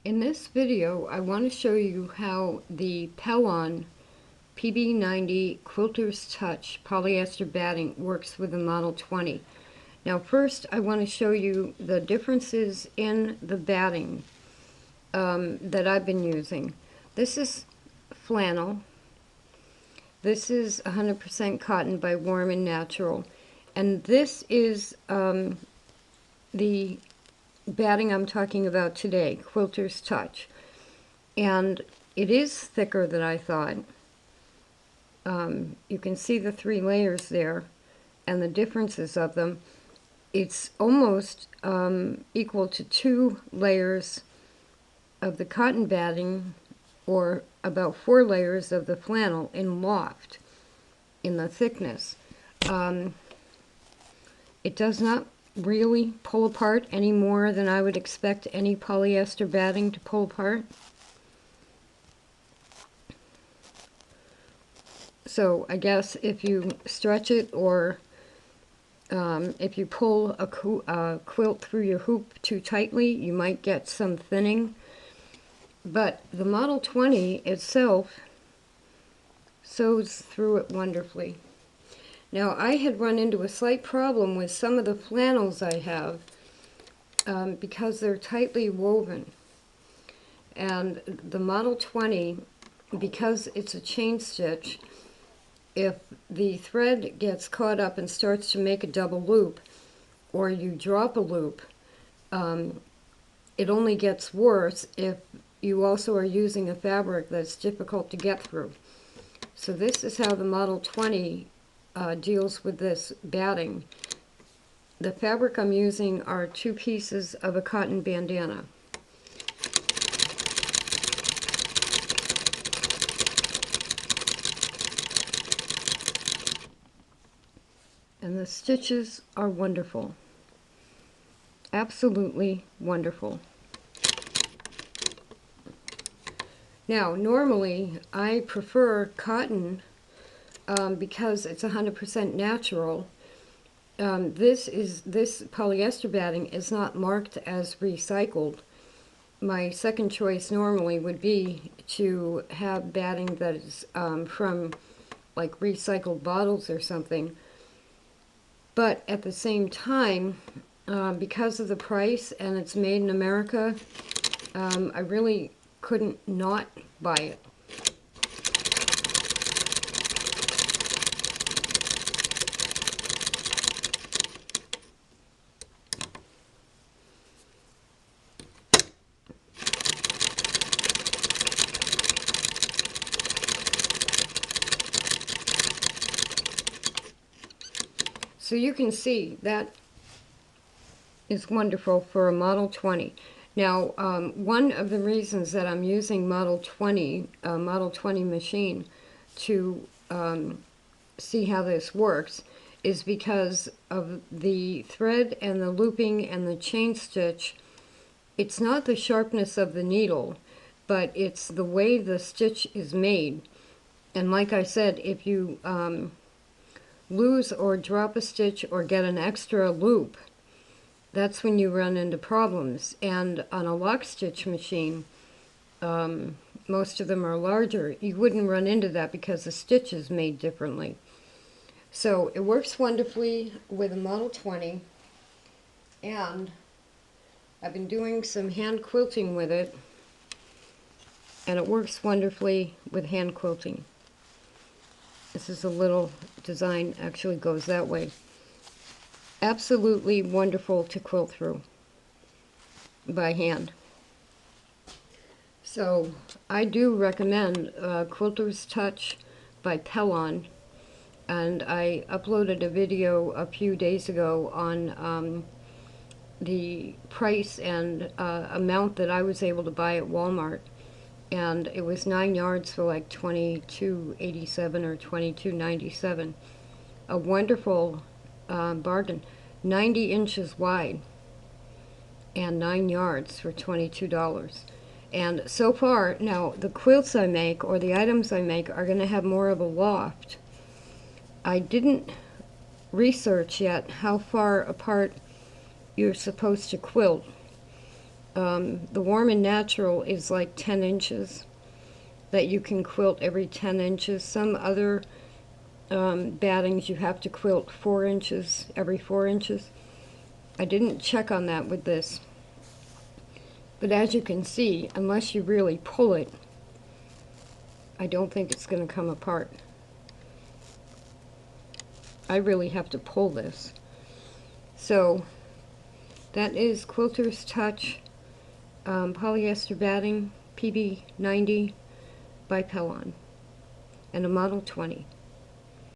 In this video, I want to show you how the Pellon PB90 Quilter's Touch polyester batting works with the Model 20. Now first, I want to show you the differences in the batting that I've been using. This is flannel. This is 100% cotton by Warm and Natural. And this is the batting I'm talking about today, Quilter's Touch. And it is thicker than I thought. You can see the 3 layers there and the differences of them. It's almost equal to 2 layers of the cotton batting, or about 4 layers of the flannel in loft in the thickness. It does not really pull apart any more than I would expect any polyester batting to pull apart. So I guess if you stretch it, or if you pull a quilt through your hoop too tightly, you might get some thinning. But the Model 20 itself sews through it wonderfully. Now, I had run into a slight problem with some of the flannels I have because they're tightly woven. And the Model 20, because it's a chain stitch, if the thread gets caught up and starts to make a double loop, or you drop a loop, it only gets worse if you also are using a fabric that's difficult to get through. So this is how the Model 20 deals with this batting. The fabric I'm using are 2 pieces of a cotton bandana. And the stitches are wonderful. Absolutely wonderful. Now, normally I prefer cotton because it's 100% natural. This polyester batting is not marked as recycled. My second choice normally would be to have batting that is from like recycled bottles or something. But at the same time, because of the price and it's made in America, I really couldn't not buy it. So you can see that is wonderful for a Model 20. Now, one of the reasons that I'm using Model 20 machine to see how this works is because of the thread and the looping and the chain stitch. It's not the sharpness of the needle, but it's the way the stitch is made. And like I said, if you lose or drop a stitch or get an extra loop, that's when you run into problems. And on a lock stitch machine, most of them are larger, you wouldn't run into that because the stitch is made differently. So it works wonderfully with a Model 20, and I've been doing some hand quilting with it, and it works wonderfully with hand quilting. This is a little design, actually goes that way. Absolutely wonderful to quilt through by hand. So I do recommend Quilter's Touch by Pellon, and I uploaded a video a few days ago on the price and amount that I was able to buy at Walmart. And it was 9 yards for like $22.87 or $22.97. A wonderful bargain. 90 inches wide and 9 yards for $22. And so far, now the quilts I make, or the items I make, are going to have more of a loft. I didn't research yet how far apart you're supposed to quilt. The Warm and Natural is like 10 inches that you can quilt every 10 inches. Some other battings you have to quilt 4 inches every 4 inches. I didn't check on that with this. But as you can see, unless you really pull it, I don't think it's going to come apart. I really have to pull this. So that is Quilter's Touch polyester batting PB90 by Pellon and a Model 20.